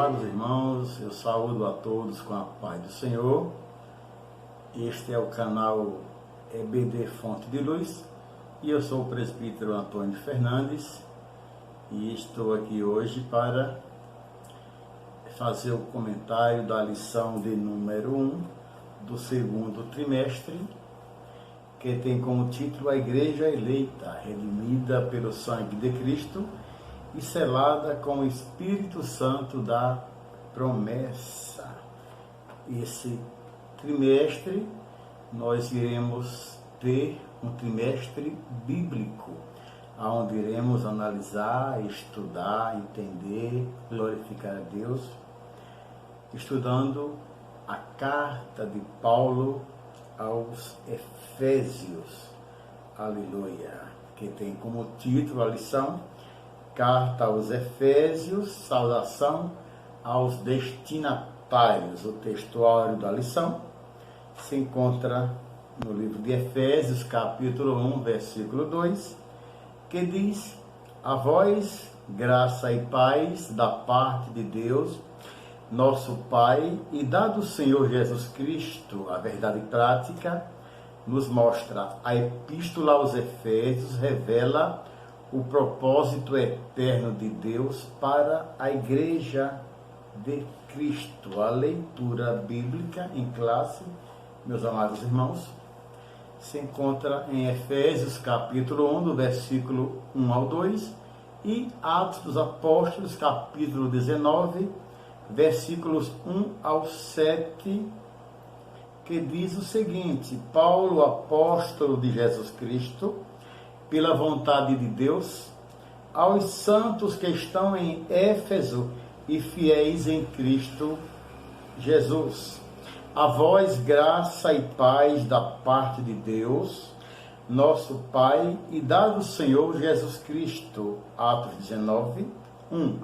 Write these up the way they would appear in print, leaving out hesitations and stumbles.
amados irmãos, eu saúdo a todos com a paz do Senhor. Este é o canal EBD Fonte de Luz e eu sou o presbítero Antônio Fernandes e estou aqui hoje para fazer o comentário da lição de número 1 do segundo trimestre, que tem como título A Igreja Eleita, redimida pelo sangue de Cristo e selada com o Espírito Santo da promessa. Esse trimestre nós iremos ter um trimestre bíblico, onde iremos analisar, estudar, entender, glorificar a Deus, estudando a carta de Paulo aos Efésios, aleluia, que tem como título a lição Carta aos Efésios, saudação aos destinatários. O textuário da lição se encontra no livro de Efésios, capítulo 1, versículo 2, que diz: A vós, graça e paz da parte de Deus, nosso Pai, e da do Senhor Jesus Cristo. A verdade prática nos mostra a epístola aos Efésios, revela o propósito eterno de Deus para a Igreja de Cristo. A leitura bíblica em classe, meus amados irmãos, se encontra em Efésios capítulo 1, do versículo 1 ao 2, e Atos dos Apóstolos, capítulo 19, versículos 1 ao 7, que diz o seguinte: Paulo, apóstolo de Jesus Cristo, pela vontade de Deus, aos santos que estão em Éfeso e fiéis em Cristo Jesus. A vós, graça e paz da parte de Deus, nosso Pai, e da do Senhor Jesus Cristo. Atos 19, 1.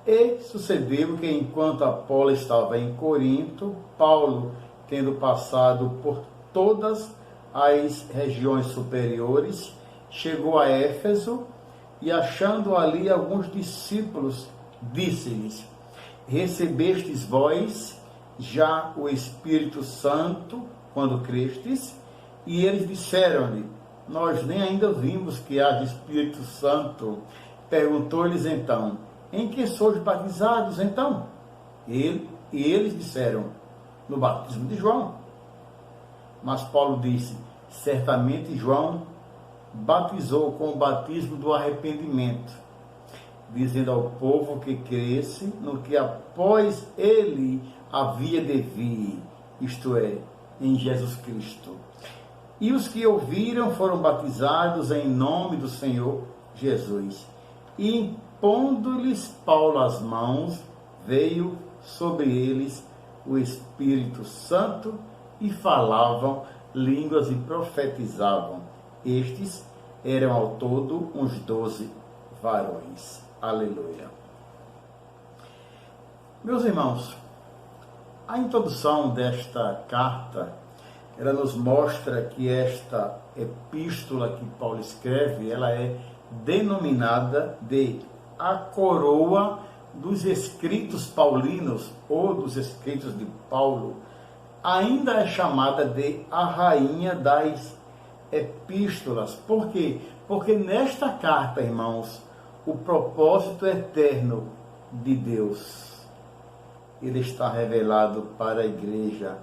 E sucedeu que, enquanto Apolo estava em Corinto, Paulo, tendo passado por todas as regiões superiores, chegou a Éfeso e, achando ali alguns discípulos, disse-lhes: Recebestes vós já o Espírito Santo quando crestes? E eles disseram-lhe: Nós nem ainda vimos que haja Espírito Santo. Perguntou-lhes então: Em que sois batizados então? E eles disseram: No batismo de João. Mas Paulo disse: Certamente João batizou com o batismo do arrependimento, dizendo ao povo que cresce no que após ele havia de vir, isto é, em Jesus Cristo. E os que ouviram foram batizados em nome do Senhor Jesus. E impondo-lhes Paulo as mãos, veio sobre eles o Espírito Santo e falavam línguas e profetizavam. Estes eram ao todo uns 12 varões. Aleluia. Meus irmãos, a introdução desta carta, ela nos mostra que esta epístola que Paulo escreve, ela é denominada de a coroa dos escritos paulinos, ou dos escritos de Paulo. Ainda é chamada de a rainha das epístolas. Por quê? Porque nesta carta, irmãos, o propósito eterno de Deus, ele está revelado para a igreja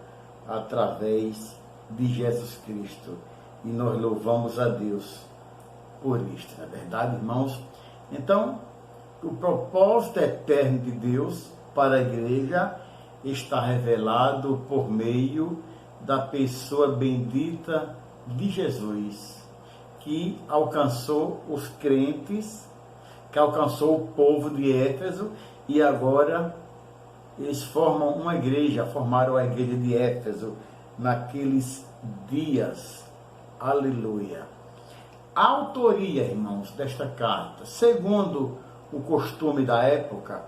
através de Jesus Cristo. E nós louvamos a Deus por isto, não é verdade, irmãos? Então, o propósito eterno de Deus para a igreja está revelado por meio da pessoa bendita de Jesus, que alcançou os crentes, que alcançou o povo de Éfeso, e agora eles formam uma igreja, formaram a igreja de Éfeso naqueles dias. Aleluia. A autoria, irmãos, desta carta, segundo o costume da época,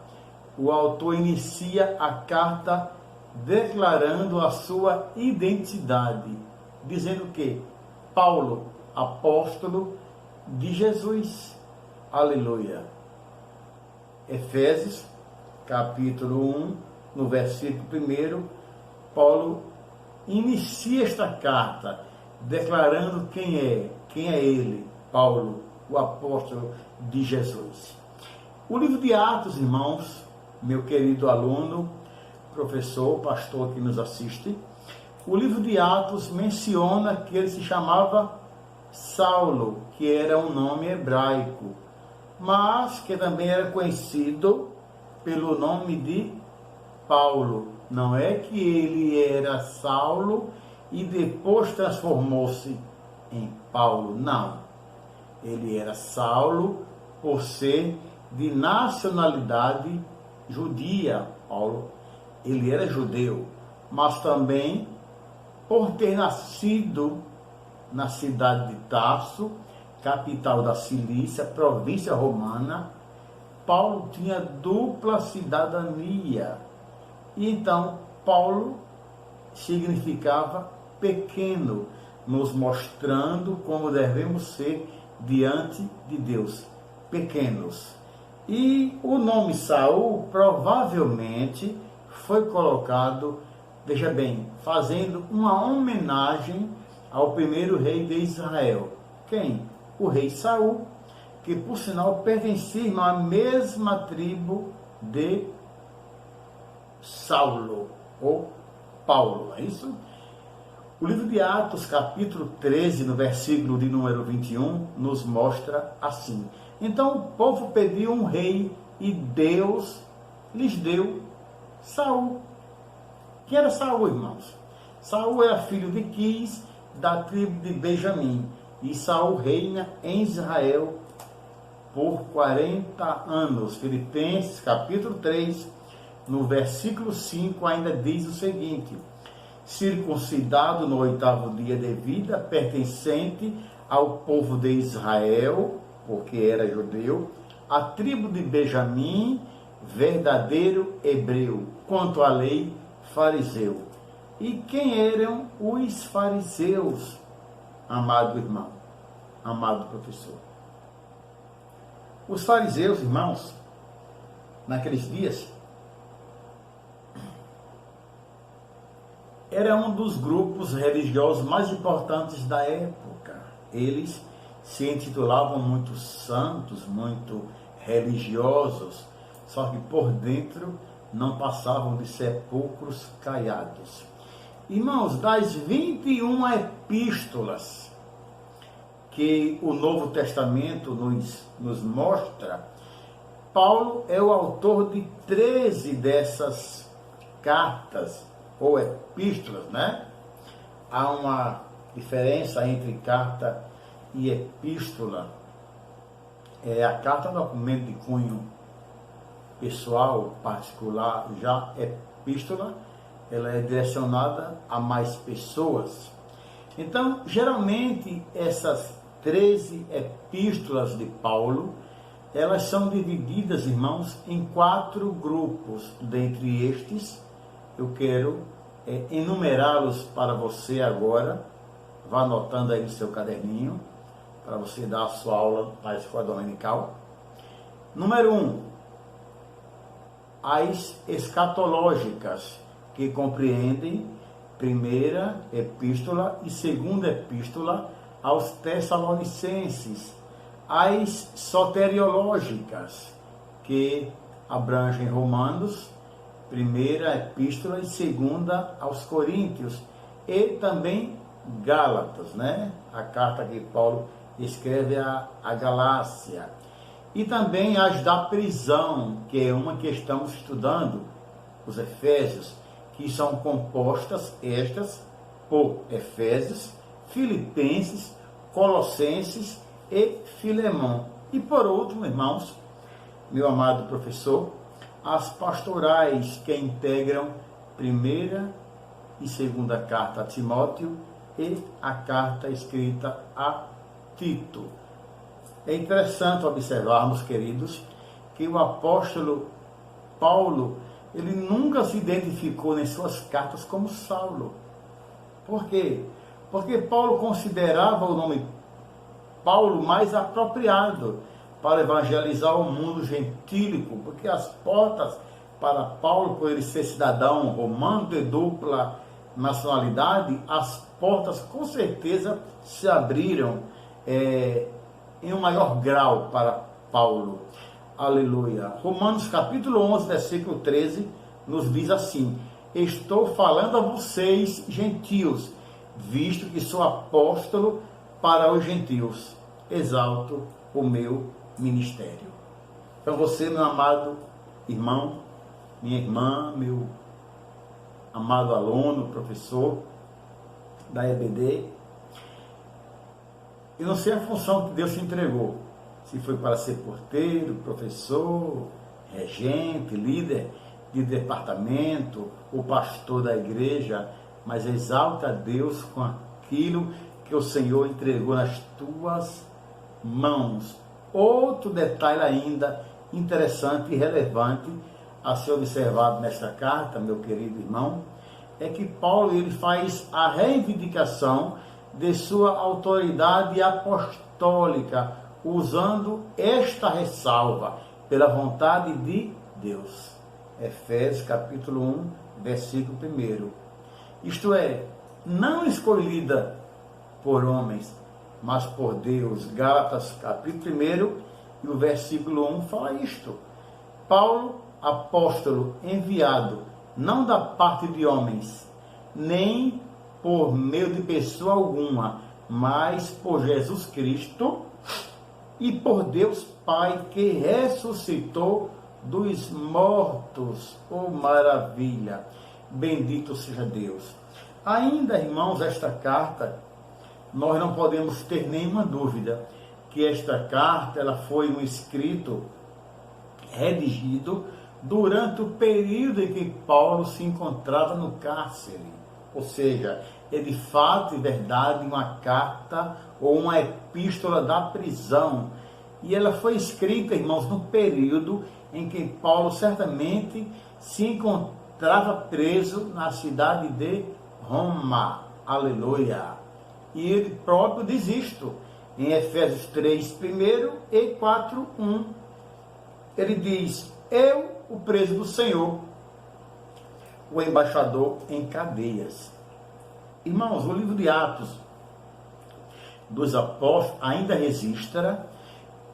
o autor inicia a carta declarando a sua identidade, dizendo que Paulo, apóstolo de Jesus. Aleluia. Efésios, capítulo 1, no versículo 1, Paulo inicia esta carta declarando quem é ele, Paulo, o apóstolo de Jesus. O livro de Atos, irmãos, meu querido aluno, professor, pastor que nos assiste, o livro de Atos menciona que ele se chamava Saulo, que era um nome hebraico, mas que também era conhecido pelo nome de Paulo. Não é que ele era Saulo e depois transformou-se em Paulo, não. Ele era Saulo por ser de nacionalidade judia. Paulo, ele era judeu, mas também por ter nascido na cidade de Tarso, capital da Cilícia, província romana. Paulo tinha dupla cidadania. E então, Paulo significava pequeno, nos mostrando como devemos ser diante de Deus, pequenos. E o nome Saul provavelmente foi colocado, veja bem, fazendo uma homenagem ao primeiro rei de Israel. Quem? O rei Saul, que por sinal pertencia à mesma tribo de Saulo, ou Paulo, é isso? O livro de Atos, capítulo 13, no versículo de número 21, nos mostra assim. Então o povo pediu um rei e Deus lhes deu Saul. Quem era Saul, irmãos? Saul era filho de Quis, da tribo de Benjamim. E Saul reina em Israel por 40 anos. Filipenses, capítulo 3, no versículo 5, ainda diz o seguinte: circuncidado no 8º dia de vida, pertencente ao povo de Israel, porque era judeu, a tribo de Benjamim, verdadeiro hebreu, quanto à lei, fariseu. E quem eram os fariseus, amado irmão, amado professor? Os fariseus, irmãos, naqueles dias, era um dos grupos religiosos mais importantes da época. Eles se intitulavam muito santos, muito religiosos, só que por dentro não passavam de sepulcros caiados. Irmãos, das 21 epístolas que o Novo Testamento nos mostra, Paulo é o autor de 13 dessas cartas, ou epístolas, né? Há uma diferença entre carta e epístola. A carta é um documento de cunho pessoal, particular. Já epístola, ela é direcionada a mais pessoas. Então, geralmente, essas 13 epístolas de Paulo, elas são divididas, irmãos, em 4 grupos. Dentre estes, eu quero enumerá-los para você agora. Vá anotando aí no seu caderninho, para você dar a sua aula na escola dominical. Número 1, as escatológicas, que compreendem primeira epístola e segunda epístola aos Tessalonicenses. As soteriológicas, que abrangem Romanos, primeira epístola e segunda aos Coríntios, e também Gálatas, né? A carta que Paulo escreve a Galácia. E também as da prisão, que é uma que estamos estudando, os Efésios, que são compostas estas por Efésios, Filipenses, Colossenses e Filemão. E por último, irmãos, meu amado professor, as pastorais, que integram primeira e segunda carta a Timóteo e a carta escrita a Tito. É interessante observarmos, queridos, que o apóstolo Paulo, ele nunca se identificou em suas cartas como Saulo. Por quê? Porque Paulo considerava o nome Paulo mais apropriado para evangelizar o mundo gentílico, porque as portas para Paulo, por ele ser cidadão romano de dupla nacionalidade, as portas com certeza se abriram em um maior grau para Paulo. Aleluia. Romanos capítulo 11, versículo 13, nos diz assim: estou falando a vocês, gentios, visto que sou apóstolo para os gentios. Exalto o meu ministério. Então você, meu amado irmão, minha irmã, meu amado aluno, professor da EBD, eu não sei a função que Deus te entregou, se foi para ser porteiro, professor, regente, líder de departamento, ou pastor da igreja, mas exalta a Deus com aquilo que o Senhor entregou nas tuas mãos. Outro detalhe ainda interessante e relevante a ser observado nesta carta, meu querido irmão, é que Paulo ele faz a reivindicação de sua autoridade apostólica, usando esta ressalva, pela vontade de Deus. Efésios capítulo 1, versículo 1. Isto é, não escolhida por homens, mas por Deus. Gálatas capítulo 1 e o versículo 1 fala isto. Paulo, apóstolo enviado, não da parte de homens, nem por meio de pessoa alguma, mas por Jesus Cristo e por Deus Pai, que ressuscitou dos mortos. Oh, maravilha! Bendito seja Deus. Ainda, irmãos, esta carta, nós não podemos ter nenhuma dúvida que esta carta ela foi um escrito redigido durante o período em que Paulo se encontrava no cárcere. Ou seja, é de fato e verdade uma carta ou uma epístola da prisão. E ela foi escrita, irmãos, no período em que Paulo certamente se encontrava preso na cidade de Roma. Aleluia! E ele próprio diz isto em Efésios 3, 1 e 4, 1. Ele diz: eu, o preso do Senhor, o embaixador em cadeias. Irmãos, o livro de Atos dos Apóstolos ainda registra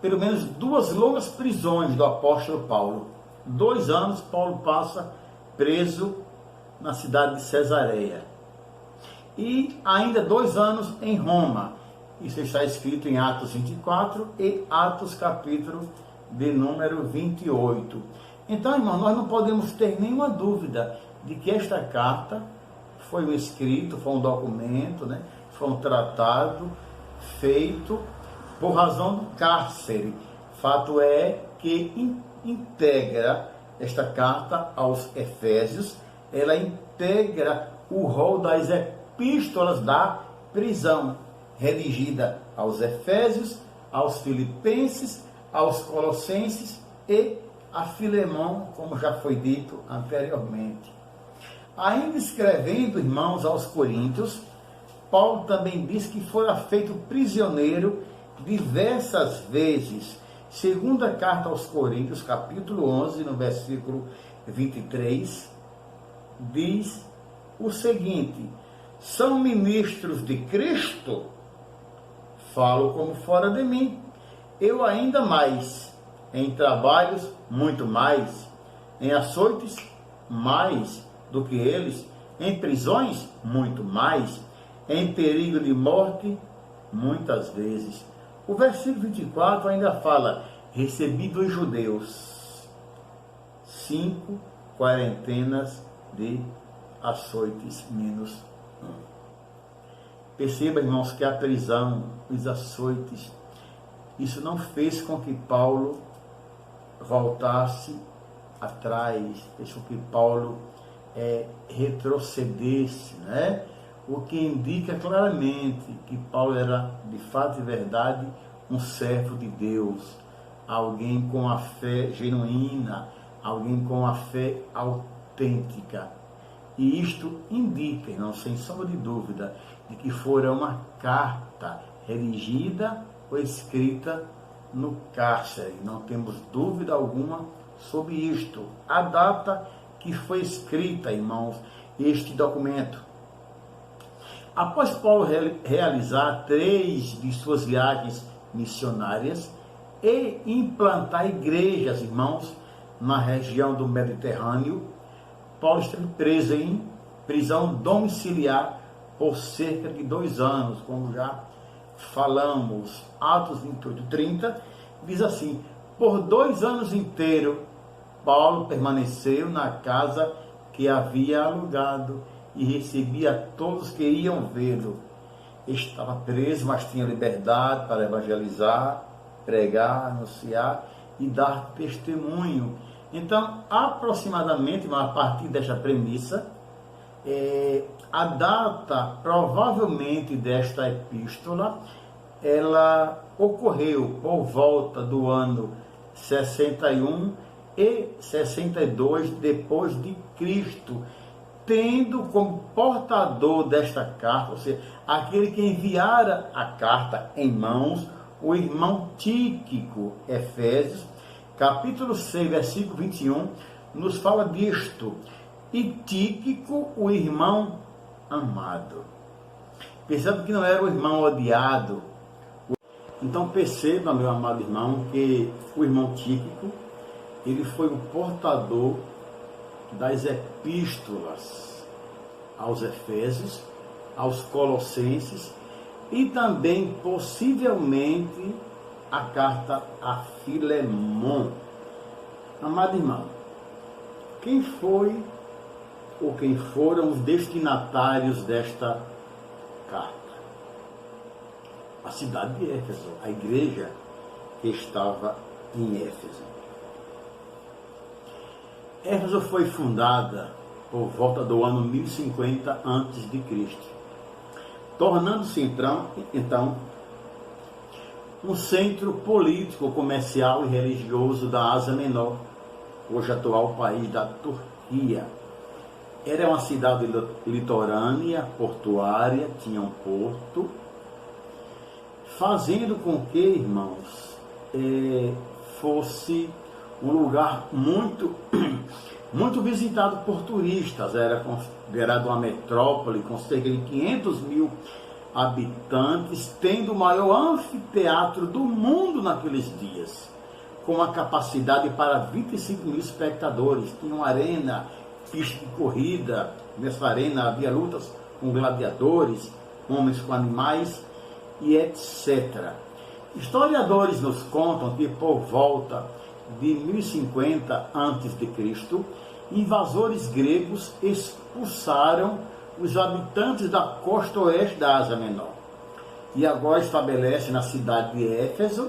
pelo menos 2 longas prisões do apóstolo Paulo. 2 anos Paulo passa preso na cidade de Cesareia. E ainda 2 anos em Roma. Isso está escrito em Atos 24 e Atos capítulo de número 28. Então, irmão, nós não podemos ter nenhuma dúvida de que esta carta foi um escrito, foi um documento, né? Foi um tratado feito por razão do cárcere. Fato é que integra esta carta aos Efésios, ela integra o rol das epístolas da prisão, redigida aos Efésios, aos Filipenses, aos Colossenses e a Filemão, como já foi dito anteriormente. Ainda escrevendo, irmãos, aos Coríntios, Paulo também diz que fora feito prisioneiro diversas vezes. Segunda carta aos Coríntios, capítulo 11, no versículo 23, diz o seguinte: são ministros de Cristo? Falo como fora de mim. Eu ainda mais, em trabalhos muito mais, em açoites mais do que eles, em prisões muito mais, em perigo de morte muitas vezes. O versículo 24 ainda fala: recebi dos judeus 5 quarentenas de açoites menos 1. Perceba, irmãos, que a prisão, os açoites, isso não fez com que Paulo voltasse atrás, fez com que Paulo retrocedesse, né? O que indica claramente que Paulo era, de fato e verdade, um servo de Deus, alguém com a fé genuína, alguém com a fé autêntica. E isto indica, não sem sombra de dúvida, de que fora uma carta redigida ou escrita no cárcere. Não temos dúvida alguma sobre isto, a data que foi escrita, irmãos, este documento. Após Paulo realizar 3 de suas viagens missionárias e implantar igrejas, irmãos, na região do Mediterrâneo, Paulo esteve preso em prisão domiciliar por cerca de 2 anos, como já falamos. Atos 28:30 diz assim: por 2 anos inteiros, Paulo permaneceu na casa que havia alugado e recebia todos que iam vê-lo. Estava preso, mas tinha liberdade para evangelizar, pregar, anunciar e dar testemunho. Então, aproximadamente, a partir desta premissa, a data provavelmente desta epístola, ela ocorreu por volta do ano 61 e 62 depois de Cristo, tendo como portador desta carta, ou seja, aquele que enviara a carta em mãos, o irmão Tíquico. Efésios, capítulo 6, versículo 21, nos fala disto. E Tíquico, o irmão amado. Perceba que não era o irmão odiado. Então perceba, meu amado irmão, que o irmão Tíquico, ele foi o portador das epístolas aos Efésios, aos Colossenses e também, possivelmente, a carta a Filemon. Amado irmão, quem foi ou quem foram os destinatários desta carta? A cidade de Éfeso, a igreja que estava em Éfeso. Éfeso foi fundada por volta do ano 1050 a.C., tornando-se então um centro político, comercial e religioso da Ásia Menor, hoje atual país da Turquia. Era uma cidade litorânea, portuária, tinha um porto, fazendo com que, irmãos, fosse um lugar muito visitado por turistas. Era considerado uma metrópole com cerca de 500 mil habitantes, tendo o maior anfiteatro do mundo naqueles dias, com uma capacidade para 25 mil espectadores. Tinha uma arena, pista de corrida. Nessa arena havia lutas com gladiadores, homens com animais e etc. Historiadores nos contam que por volta de 1050 a.C., invasores gregos expulsaram os habitantes da costa oeste da Ásia Menor e agora estabelece na cidade de Éfeso,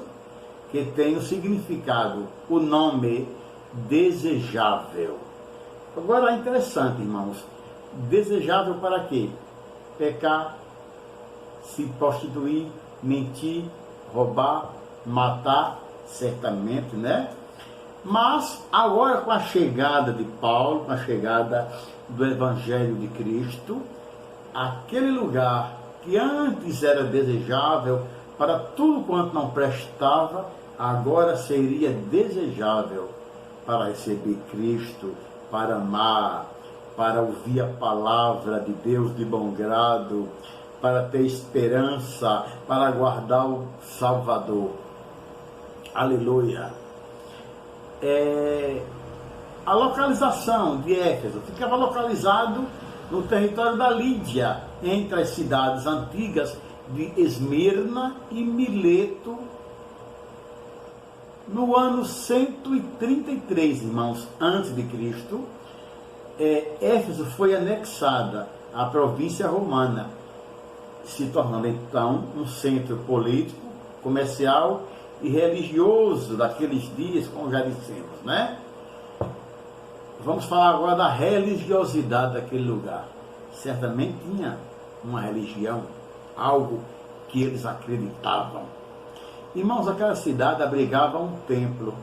que tem o significado, o nome desejável. Agora é interessante, irmãos, desejável para quê? Pecar, se prostituir, mentir, roubar, matar, certamente, né? Mas agora, com a chegada de Paulo, com a chegada do Evangelho de Cristo, aquele lugar que antes era desejável para tudo quanto não prestava, agora seria desejável para receber Cristo, para amar, para ouvir a palavra de Deus de bom grado, para ter esperança, para aguardar o Salvador. Aleluia! A localização de Éfeso ficava localizado no território da Lídia, entre as cidades antigas de Esmirna e Mileto. No ano 133, irmãos, antes de Cristo, Éfeso foi anexada à província romana, se tornando então um centro político, comercial e religioso daqueles dias, como já dissemos, né? Vamos falar agora da religiosidade daquele lugar. Certamente tinha uma religião, algo que eles acreditavam. Irmãos, aquela cidade abrigava um templo,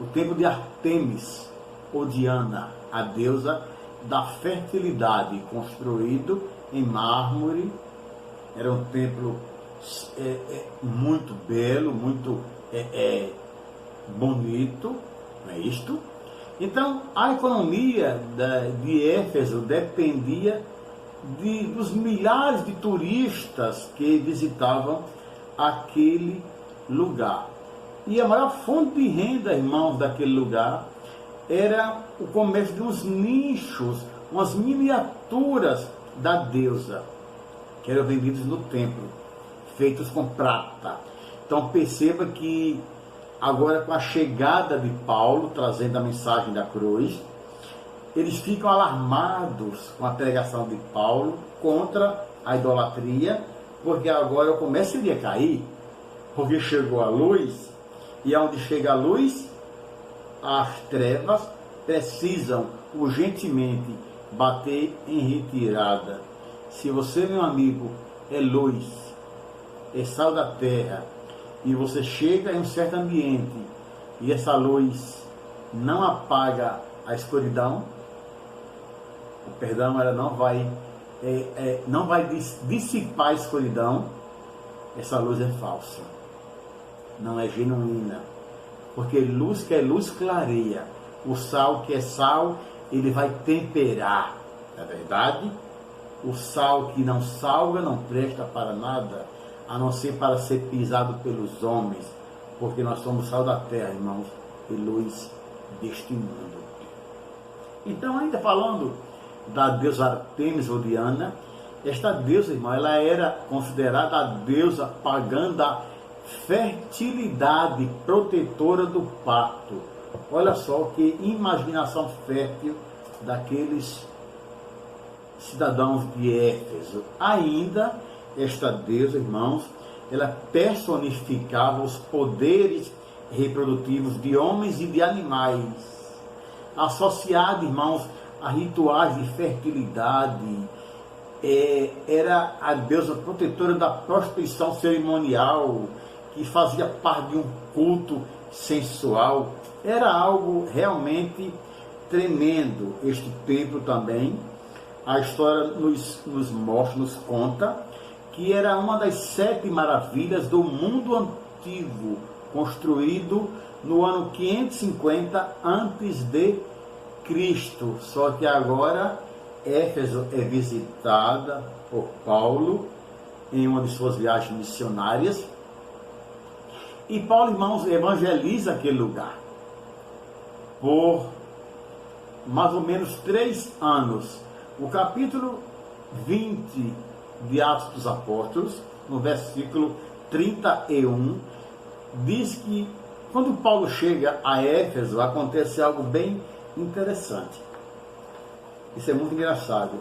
o templo de Artemis, ou Diana, a deusa da fertilidade, construído em mármore. Era um templo muito belo, muito bonito, Não é isto? Então, a economia de Éfeso dependia dos milhares de turistas que visitavam aquele lugar. E a maior fonte de renda, irmãos, daquele lugar era o comércio de uns nichos, umas miniaturas da deusa, que eram vendidos no templo, feitos com prata. Então perceba que agora, com a chegada de Paulo, trazendo a mensagem da cruz, eles ficam alarmados com a pregação de Paulo contra a idolatria, porque agora o comércio iria cair, porque chegou a luz, e onde chega a luz, as trevas precisam urgentemente bater em retirada. Se você, meu amigo, é luz, é sal da terra, e você chega em um certo ambiente e essa luz não apaga a escuridão, o perdão, ela não vai dissipar a escuridão, essa luz é falsa, não é genuína, porque luz que é luz clareia, o sal que é sal, ele vai temperar, não é verdade? O sal que não salga não presta para nada, a não ser para ser pisado pelos homens, porque nós somos sal da terra, irmãos, e luz deste mundo. Então, ainda falando da deusa Artemis ou Diana, esta deusa, irmão, ela era considerada a deusa pagã da fertilidade, protetora do parto. Olha só que imaginação fértil daqueles cidadãos de Éfeso. Ainda esta deusa, irmãos, ela personificava os poderes reprodutivos de homens e de animais, associada, irmãos, a rituais de fertilidade. Era a deusa protetora da prostituição cerimonial, que fazia parte de um culto sensual. Era algo realmente tremendo este templo também. A história nos mostra, nos conta que era uma das 7 maravilhas do mundo antigo, construído no ano 550 a.C. Só que agora Éfeso é visitada por Paulo em uma de suas viagens missionárias. E Paulo, irmãos, evangeliza aquele lugar por mais ou menos 3 anos. O capítulo 20 de Atos dos Apóstolos, no versículo 31, diz que quando Paulo chega a Éfeso, acontece algo bem interessante. Isso é muito engraçado.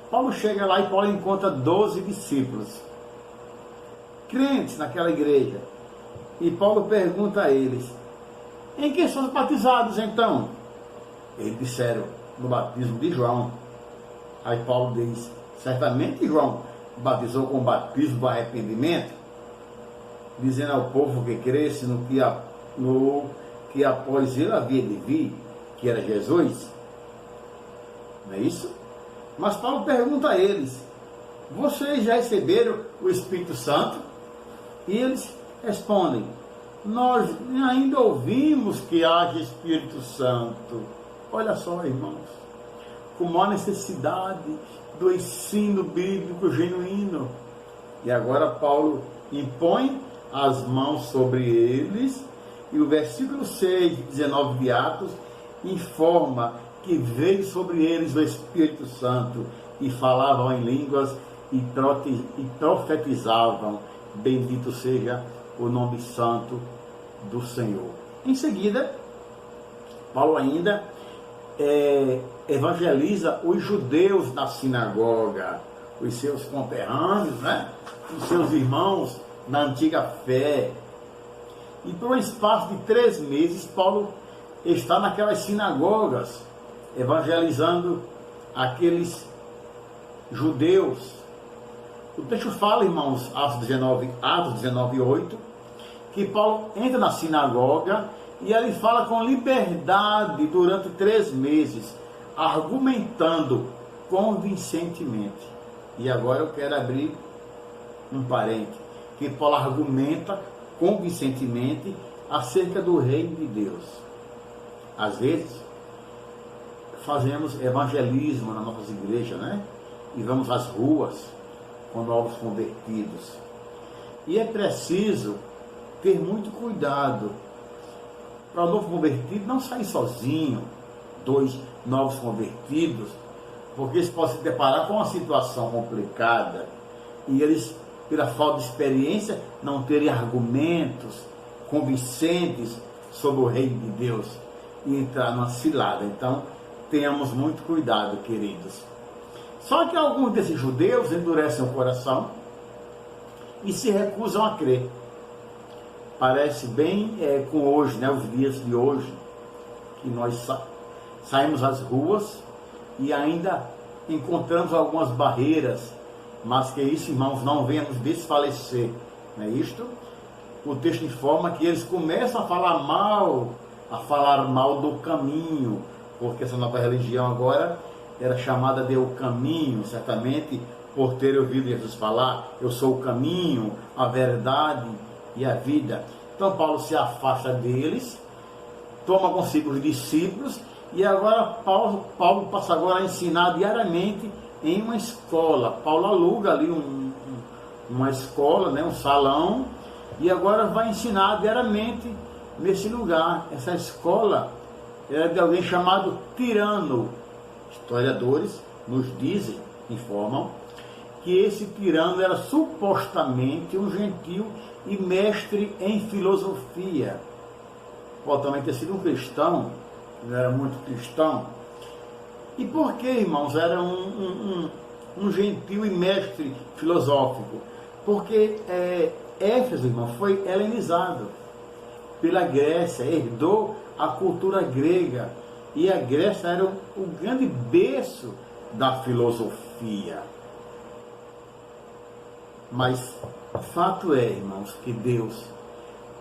Paulo chega lá e Paulo encontra 12 discípulos, crentes naquela igreja. E Paulo pergunta a eles: em que são batizados então? Eles disseram: no batismo de João. Aí Paulo diz: certamente João batizou com o batismo do arrependimento, dizendo ao povo que cresce no que após ele havia de vir, que era Jesus. Não é isso? Mas Paulo pergunta a eles: vocês já receberam o Espírito Santo? E eles respondem: nós ainda ouvimos que haja Espírito Santo. Olha só, irmãos, como há necessidade do ensino bíblico genuíno. E agora Paulo impõe as mãos sobre eles, e o versículo 6, 19 de Atos, informa que veio sobre eles o Espírito Santo, e falavam em línguas e profetizavam. Bendito seja o nome santo do Senhor. Em seguida, Paulo ainda evangeliza os judeus da sinagoga, os seus conterrâneos, né? Os seus irmãos na antiga fé. E por um espaço de 3 meses, Paulo está naquelas sinagogas, evangelizando aqueles judeus. O texto fala, irmãos, Atos 19:8, que Paulo entra na sinagoga e ele fala com liberdade durante 3 meses, argumentando convincentemente. E agora eu quero abrir um parênteses, que Paulo argumenta convincentemente acerca do reino de Deus. Às vezes, fazemos evangelismo nas nossas igrejas, né? E vamos às ruas com novos convertidos. E é preciso ter muito cuidado para o novo convertido não sair sozinho, 2 novos convertidos, porque eles podem se deparar com uma situação complicada e eles, pela falta de experiência, não terem argumentos convincentes sobre o reino de Deus e entrar numa cilada. Então, tenhamos muito cuidado, queridos. Só que alguns desses judeus endurecem o coração e se recusam a crer. Parece bem com hoje, né, os dias de hoje, que nós saímos às ruas e ainda encontramos algumas barreiras, mas que isso, irmãos, não venha nos desfalecer. Não é isto? O texto informa que eles começam a falar mal do caminho, porque essa nova religião agora era chamada de o caminho, certamente por ter ouvido Jesus falar, eu sou o caminho, a verdade e a vida. Então Paulo se afasta deles, toma consigo os discípulos, e agora Paulo passa agora a ensinar diariamente em uma escola. Paulo aluga ali uma escola, né, um salão, e agora vai ensinar diariamente nesse lugar. Essa escola era de alguém chamado Tirano. Historiadores nos dizem, informam, que esse tirano era supostamente um gentil e mestre em filosofia. Pode também ter sido um cristão, não era muito cristão. E por que, irmãos, era um gentil e mestre filosófico? Porque Éfeso, irmão, foi helenizado pela Grécia, herdou a cultura grega, e a Grécia era o grande berço da filosofia. Mas fato é, irmãos, que Deus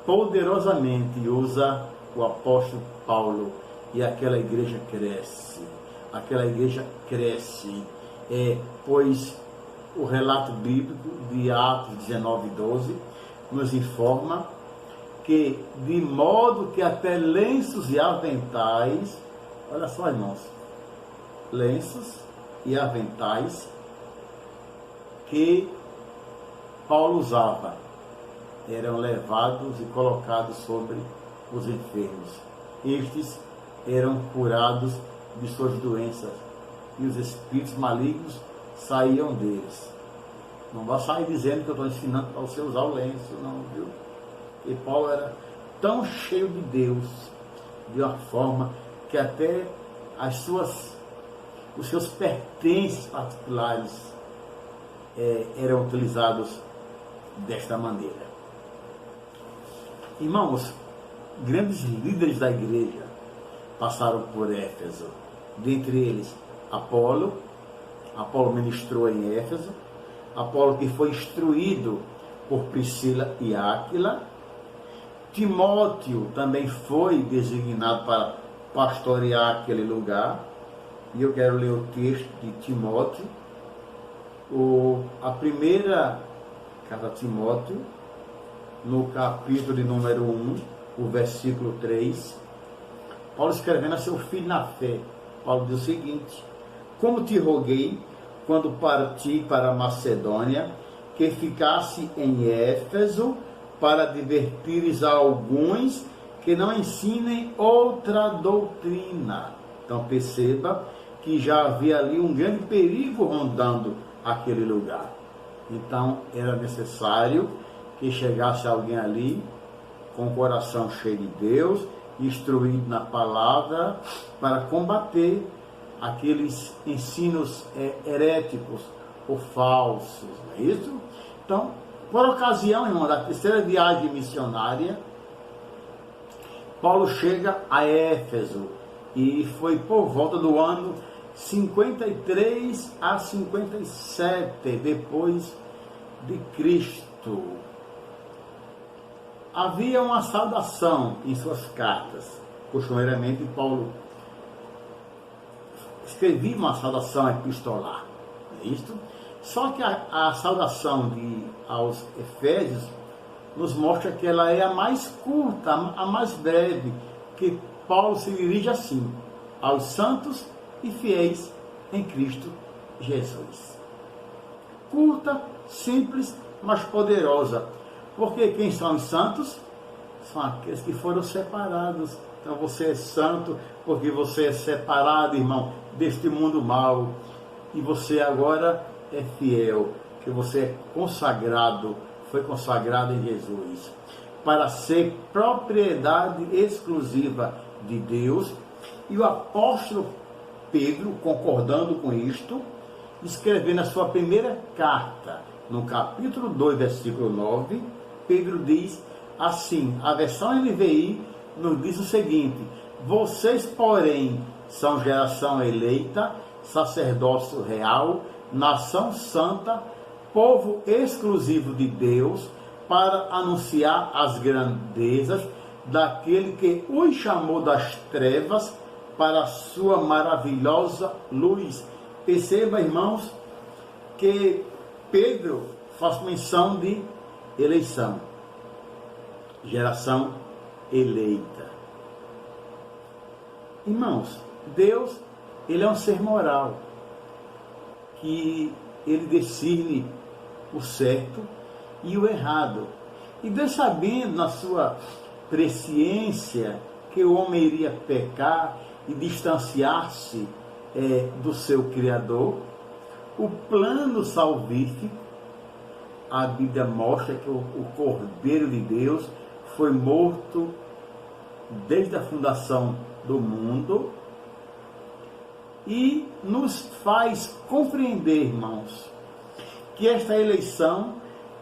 poderosamente usa o apóstolo Paulo e aquela igreja cresce. Aquela igreja cresce, pois o relato bíblico de Atos 19:12 nos informa que, de modo que até lenços e aventais, olha só, irmãos, lenços e aventais que Paulo usava eram levados e colocados sobre os enfermos. Estes eram curados de suas doenças e os espíritos malignos saíam deles. Não vai sair dizendo que eu estou ensinando para você usar o lenço, não, viu? E Paulo era tão cheio de Deus, de uma forma que até os seus pertences particulares eram utilizados desta maneira. Irmãos, grandes líderes da igreja passaram por Éfeso. Dentre eles, Apolo ministrou em Éfeso. Apolo que foi instruído por Priscila e Áquila. Timóteo também foi designado para pastorear aquele lugar. E eu quero ler o texto de Timóteo. A primeira carta a Timóteo, no capítulo de número 1, o versículo 3, Paulo escrevendo a seu filho na fé, Paulo diz o seguinte: como te roguei, quando parti para a Macedônia, que ficasse em Éfeso, para advertires a alguns que não ensinem outra doutrina. Então perceba que já havia ali um grande perigo rondando aquele lugar. Então era necessário que chegasse alguém ali com o coração cheio de Deus, instruído na palavra, para combater aqueles ensinos heréticos ou falsos, não é isso? Então, por ocasião, irmão, da terceira viagem missionária, Paulo chega a Éfeso, e foi por volta do ano 53 a 57 depois de Cristo. Havia uma saudação em suas cartas. Costumeiramente, Paulo escrevia uma saudação epistolar, não é isto? Só que a saudação aos Efésios nos mostra que ela é a mais curta, a mais breve, que Paulo se dirige assim, aos santos e fiéis em Cristo Jesus. Curta, simples, mas poderosa. Porque quem são os santos? São aqueles que foram separados. Então você é santo porque você é separado, irmão, deste mundo mau. E você agora é fiel, que você é consagrado, foi consagrado em Jesus, para ser propriedade exclusiva de Deus. E o apóstolo Pedro, concordando com isto, escrevendo a sua primeira carta, no capítulo 2, versículo 9, Pedro diz assim, a versão NVI nos diz o seguinte: vocês, porém, são geração eleita, sacerdócio real, nação santa, povo exclusivo de Deus, para anunciar as grandezas daquele que os chamou das trevas para a sua maravilhosa luz. Perceba, irmãos, que Pedro faz menção de eleição, geração eleita. Irmãos, Deus, ele é um ser moral, que ele discerne o certo e o errado. E Deus, sabendo na sua presciência que o homem iria pecar e distanciar-se do seu Criador, o plano salvífico, a Bíblia mostra que o Cordeiro de Deus foi morto desde a fundação do mundo, e nos faz compreender, irmãos, que esta eleição,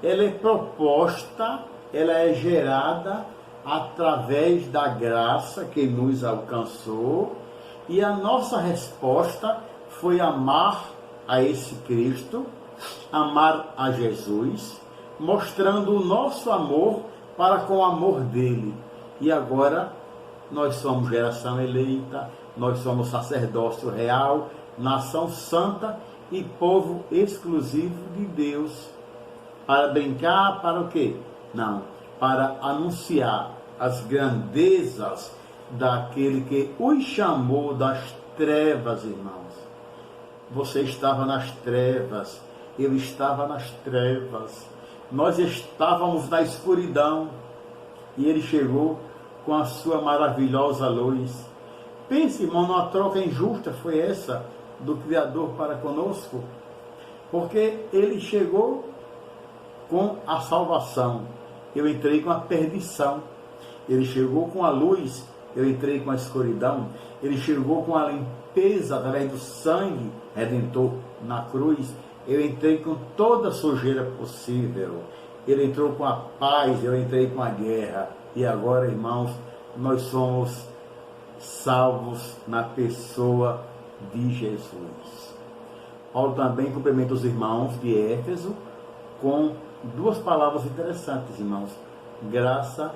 ela é proposta, ela é gerada através da graça que nos alcançou, e a nossa resposta foi amar a esse Cristo, amar a Jesus, mostrando o nosso amor para com o amor dele. E agora nós somos geração eleita, nós somos sacerdócio real, nação santa e povo exclusivo de Deus. Para brincar, para o quê? Não, para anunciar as grandezas daquele que os chamou das trevas, irmãos. Você estava nas trevas, eu estava nas trevas, nós estávamos na escuridão, e ele chegou com a sua maravilhosa luz. Pense, irmão, numa troca injusta foi essa do Criador para conosco, porque ele chegou com a salvação, eu entrei com a perdição. Ele chegou com a luz, eu entrei com a escuridão. Ele chegou com a limpeza através do sangue redentor na cruz, eu entrei com toda a sujeira possível. Ele entrou com a paz, eu entrei com a guerra. E agora, irmãos, nós somos salvos na pessoa de Jesus. Paulo também cumprimenta os irmãos de Éfeso com duas palavras interessantes, irmãos: graça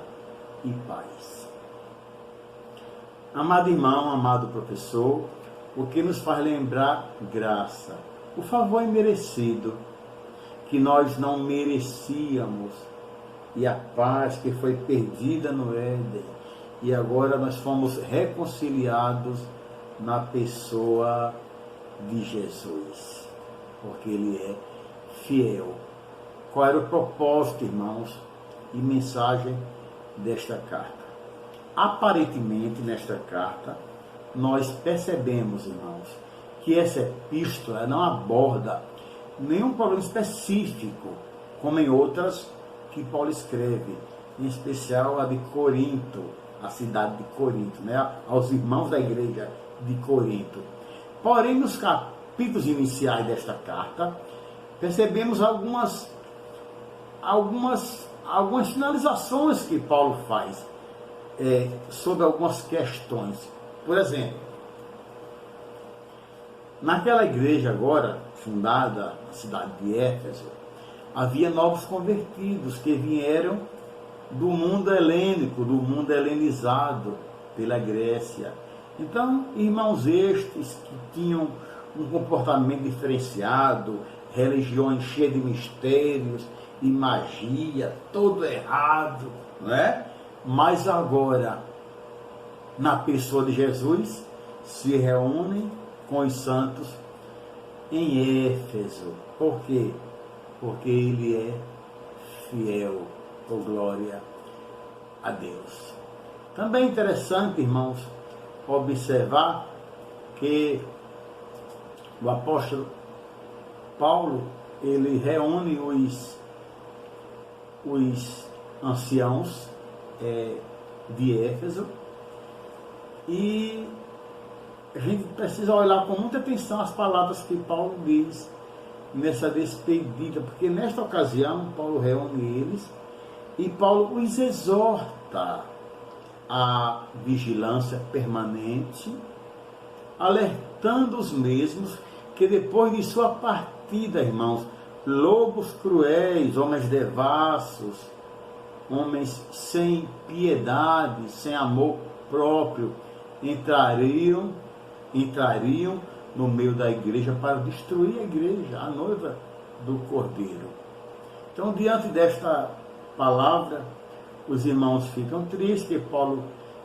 e paz. Amado irmão, amado professor, o que nos faz lembrar graça? O favor imerecido, que nós não merecíamos, e a paz que foi perdida no Éden, e agora nós fomos reconciliados na pessoa de Jesus, porque Ele é fiel. Qual era o propósito, irmãos, e mensagem desta carta? Aparentemente, nesta carta, nós percebemos, irmãos, que essa epístola não aborda nenhum problema específico, como em outras que Paulo escreve, em especial a de Corinto, a cidade de Corinto, né? Aos irmãos da igreja de Corinto. Porém, nos capítulos iniciais desta carta, percebemos algumas finalizações que Paulo faz sobre algumas questões. Por exemplo, naquela igreja agora fundada na cidade de Éfeso, havia novos convertidos que vieram do mundo helênico, do mundo helenizado pela Grécia. Então, irmãos estes que tinham um comportamento diferenciado, religiões cheias de mistérios e magia, todo errado, não é? Mas agora, na pessoa de Jesus, se reúnem com os santos em Éfeso. Por quê? Porque ele é fiel, por glória a Deus. Também é interessante, irmãos, observar que o apóstolo Paulo, ele reúne os anciãos de Éfeso, e a gente precisa olhar com muita atenção as palavras que Paulo diz nessa despedida, porque nesta ocasião Paulo reúne eles e Paulo os exorta à vigilância permanente, alertando os mesmos que depois de sua partida, irmãos, lobos cruéis, homens devassos, homens sem piedade, sem amor próprio, entrariam no meio da igreja para destruir a igreja, a noiva do Cordeiro. Então, diante desta palavra, os irmãos ficam tristes, e Paulo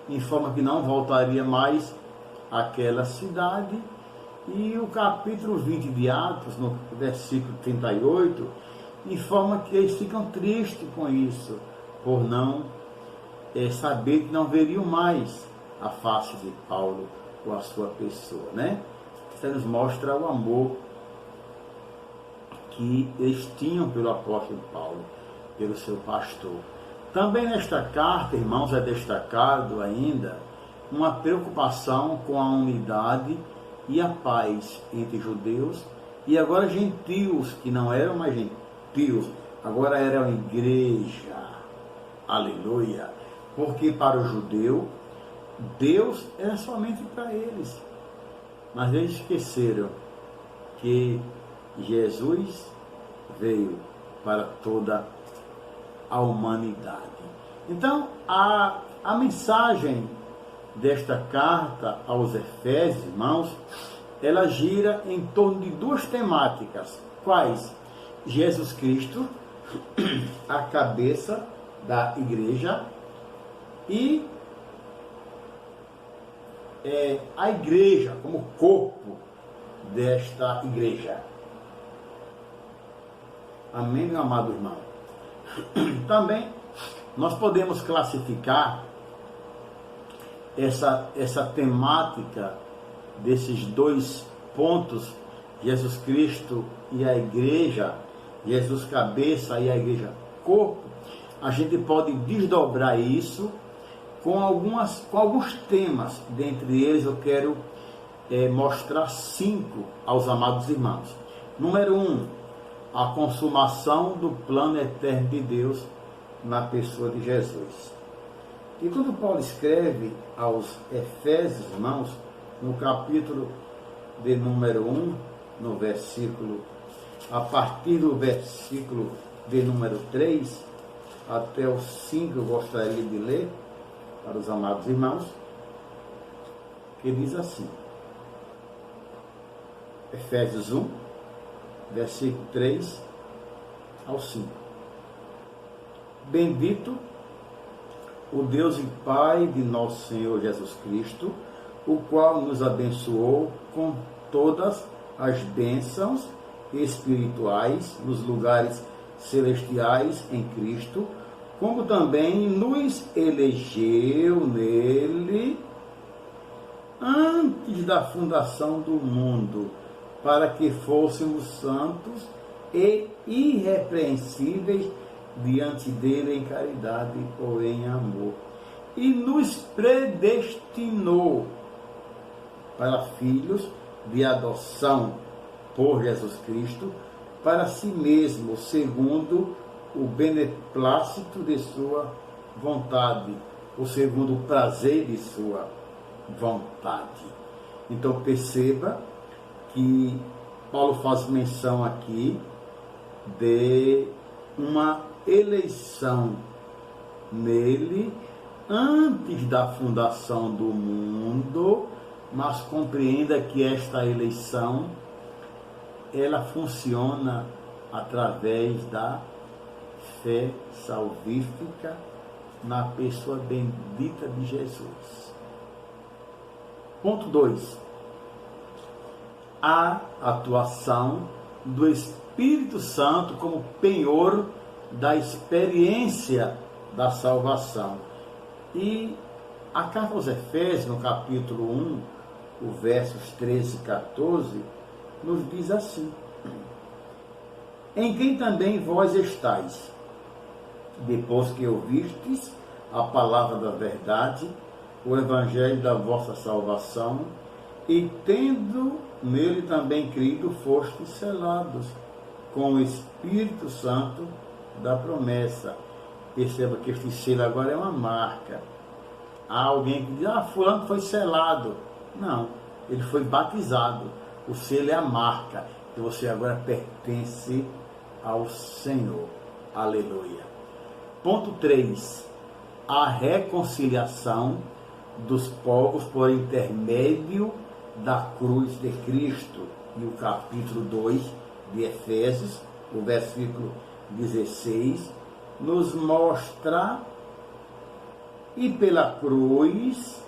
informa que não voltaria mais àquela cidade, e o capítulo 20 de Atos, no versículo 38, informa que eles ficam tristes com isso, por não saber que não veriam mais a face de Paulo ou a sua pessoa, né? Isso nos mostra o amor que eles tinham pelo apóstolo Paulo, pelo seu pastor. Também nesta carta, irmãos, é destacado ainda uma preocupação com a unidade e a paz entre judeus e agora gentios, que não eram mais gentios, agora eram igreja. Aleluia! Porque para o judeu, Deus era somente para eles. Mas eles esqueceram que Jesus veio para toda a humanidade. Então, a mensagem desta carta aos Efésios, irmãos, ela gira em torno de duas temáticas. Quais? Jesus Cristo, a cabeça da igreja, e a igreja como corpo desta igreja. Amém, meu amado irmão? Também nós podemos classificar essa temática desses dois pontos, Jesus Cristo e a igreja, Jesus cabeça e a igreja corpo. A gente pode desdobrar isso com alguns temas. Dentre eles eu quero mostrar 5 aos amados irmãos. Número 1, a consumação do plano eterno de Deus na pessoa de Jesus. E quando Paulo escreve aos Efésios, irmãos, no capítulo de número 1, no versículo, a partir do versículo de número 3 até o 5, eu gostaria de ler para os amados irmãos, que diz assim: Efésios 1, versículo 3 ao 5. Bendito o Deus e Pai de nosso Senhor Jesus Cristo, o qual nos abençoou com todas as bênçãos espirituais nos lugares celestiais em Cristo, como também nos elegeu nele antes da fundação do mundo, para que fôssemos santos e irrepreensíveis diante dele em caridade ou em amor. E nos predestinou para filhos de adoção por Jesus Cristo, para si mesmo, segundo o beneplácito de sua vontade, ou segundo o prazer de sua vontade. Então perceba que Paulo faz menção aqui de uma eleição nele antes da fundação do mundo, mas compreenda que esta eleição ela funciona através da fé salvífica na pessoa bendita de Jesus. Ponto 2. A atuação do Espírito Santo como penhor da experiência da salvação. E a carta aos Efésios, no capítulo 1, o versos 13 e 14, nos diz assim: em quem também vós estáis, depois que ouvistes a palavra da verdade, o evangelho da vossa salvação, e tendo nele também crido, fostes selados com o Espírito Santo da promessa. Perceba que este selo agora é uma marca. Há alguém que diz, fulano foi selado. Não, ele foi batizado. O selo é a marca, que você agora pertence ao Senhor. Aleluia. Ponto 3. A reconciliação dos povos por intermédio da cruz de Cristo. E o capítulo 2 de Efésios, o versículo 16, nos mostra e pela cruz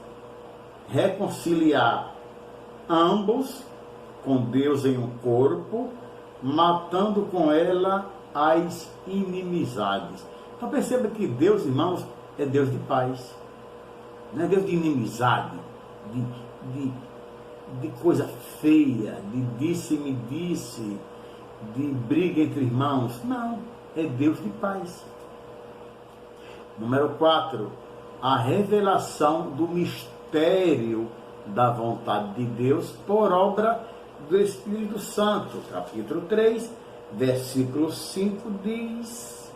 reconciliar ambos com Deus em um corpo, matando com ela as inimizades. Então perceba que Deus, irmãos, é Deus de paz. Não é Deus de inimizade, de coisa feia, de disse-me disse, de briga entre irmãos. Não, é Deus de paz. Número 4, a revelação do mistério da vontade de Deus por obra do Espírito Santo. Capítulo 3, versículo 5 diz: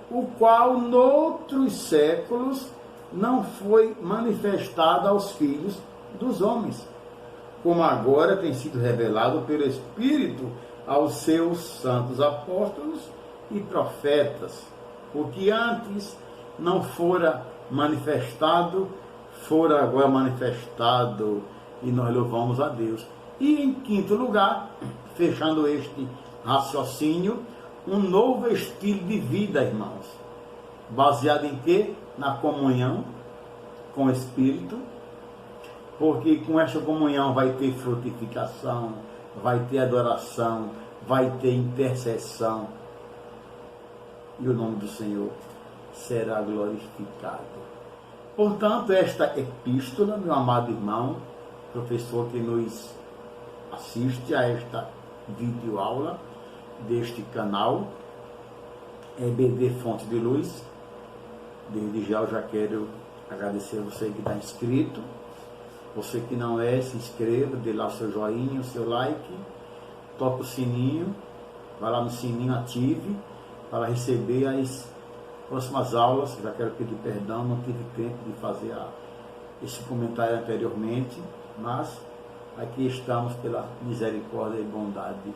o qual noutros séculos não foi manifestado aos filhos dos homens, como agora tem sido revelado pelo Espírito aos seus santos apóstolos e profetas. O que antes não fora manifestado, fora agora manifestado, e nós louvamos a Deus. E em quinto lugar, fechando este raciocínio, um novo estilo de vida, irmãos, baseado em quê? Na comunhão com o Espírito, porque com esta comunhão vai ter frutificação, vai ter adoração, vai ter intercessão, e o nome do Senhor será glorificado. Portanto, esta epístola, meu amado irmão, professor que nos assiste a esta videoaula deste canal, EBD Fonte de Luz, desde já eu já quero agradecer a você que está inscrito. Você que não é, se inscreva, dê lá o seu joinha, o seu like, toca o sininho, vai lá no sininho, ative, para receber as próximas aulas. Já quero pedir perdão, não tive tempo de fazer esse comentário anteriormente, mas aqui estamos pela misericórdia e bondade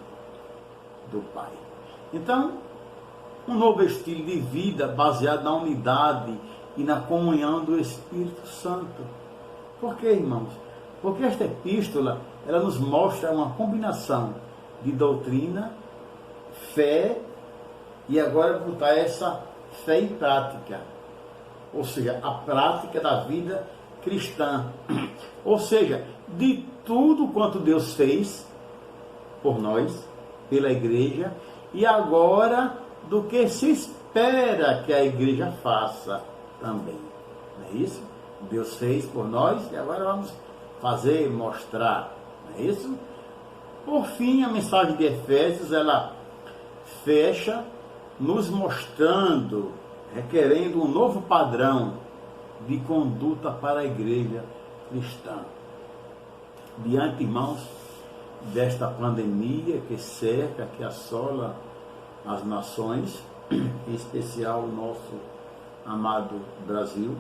do Pai. Então, um novo estilo de vida baseado na unidade e na comunhão do Espírito Santo. Por quê, irmãos? Porque esta epístola, ela nos mostra uma combinação de doutrina, fé, e agora botar essa fé em prática. Ou seja, a prática da vida cristã. Ou seja, de tudo quanto Deus fez por nós, pela igreja, e agora do que se espera que a igreja faça também. Não é isso? Deus fez por nós e agora vamos fazer, mostrar. Não é isso? Por fim, a mensagem de Efésios, ela fecha nos mostrando, requerendo um novo padrão de conduta para a igreja cristã. Diante, irmãos, desta pandemia que cerca, que assola as nações, em especial o nosso amado Brasil,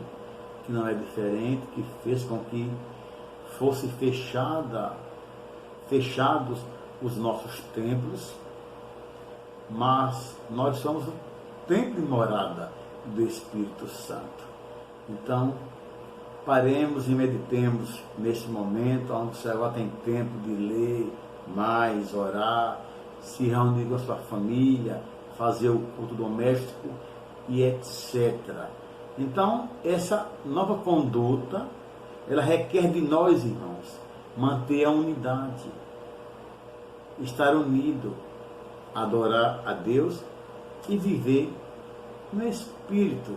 que não é diferente, que fez com que fosse fechados os nossos templos, mas nós somos o templo e morada do Espírito Santo. Então, paremos e meditemos nesse momento, onde você agora tem tempo de ler mais, orar, se reunir com a sua família, fazer o culto doméstico e etc. Então, essa nova conduta, ela requer de nós, irmãos, manter a unidade, estar unido, adorar a Deus e viver no Espírito.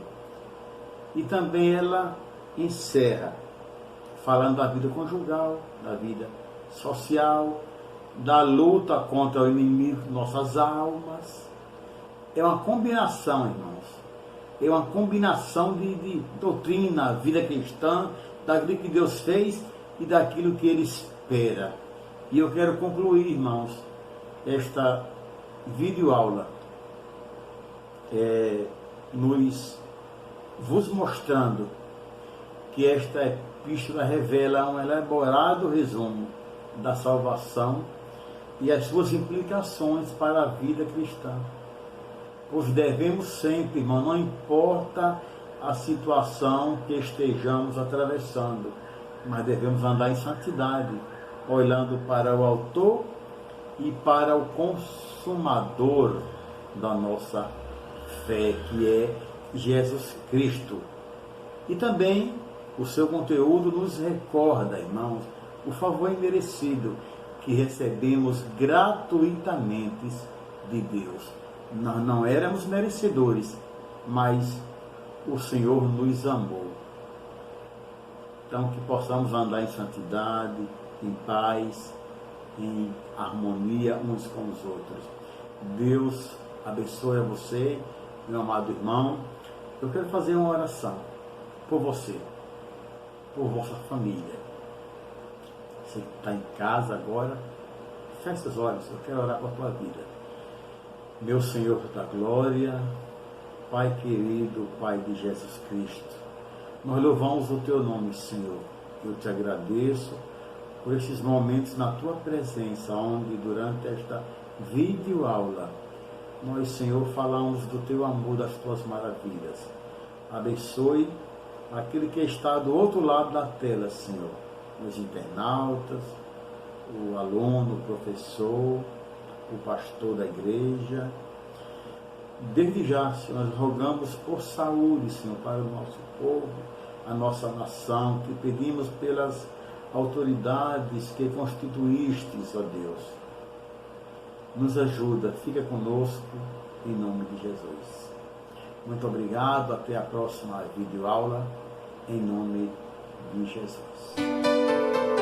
E também ela encerra falando da vida conjugal, da vida social, da luta contra o inimigo de nossas almas. É uma combinação, irmãos. É uma combinação de doutrina, vida cristã, daquilo que Deus fez e daquilo que Ele espera. E eu quero concluir, irmãos, esta videoaula vos mostrando que esta epístola revela um elaborado resumo da salvação e as suas implicações para a vida cristã. Pois devemos sempre, irmão, não importa a situação que estejamos atravessando, mas devemos andar em santidade, olhando para o autor e para o consumador da nossa fé, que é Jesus Cristo. E também o seu conteúdo nos recorda, irmãos, o favor imerecido que recebemos gratuitamente de Deus. Nós não éramos merecedores, mas o Senhor nos amou. Então, que possamos andar em santidade, em paz, em harmonia uns com os outros. Deus abençoe a você, meu amado irmão. Eu quero fazer uma oração por você, por vossa família. Você que está em casa agora, feche os olhos, eu quero orar por tua vida. Meu Senhor da glória, Pai querido, Pai de Jesus Cristo, nós louvamos o teu nome, Senhor. Eu te agradeço por esses momentos na tua presença, onde durante esta videoaula nós, Senhor, falamos do teu amor, das tuas maravilhas. Abençoe aquele que está do outro lado da tela, Senhor, os internautas, o aluno, o professor, o pastor da igreja. Desde já, Senhor, nós rogamos por saúde, Senhor, para o nosso povo, a nossa nação, que pedimos pelas autoridades que constituístes, ó Deus. Nos ajuda, fica conosco, em nome de Jesus. Muito obrigado, até a próxima videoaula, em nome de Jesus.